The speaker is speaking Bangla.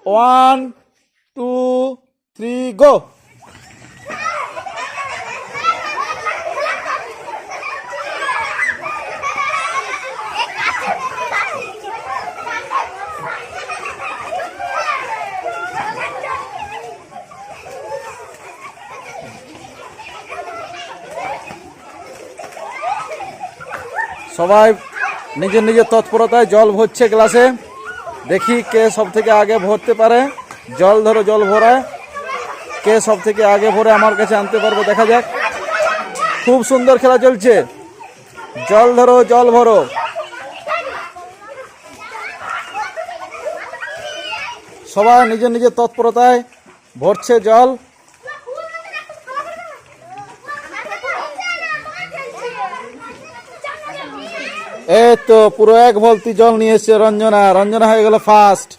1 2 3 গো। সবাই নিজের নিজের তৎপরতায় জল ভরছে গ্লাসে। দেখি কে সব থেকে আগে ভরতে পারে। জল ধরো, জল ভরায় কে সব থেকে আগে ভরে আমার কাছে আনতে পারবে দেখা যাক। খুব সুন্দর খেলা চলছে। জল ধরো, জল ভরো। সবাই নিজের নিজের তৎপরতায় ভরছে জল। এই তো পুরো 1 বালতি জল নিয়ে এসছে রঞ্জনা। রঞ্জনা হয়ে গেল ফার্স্ট।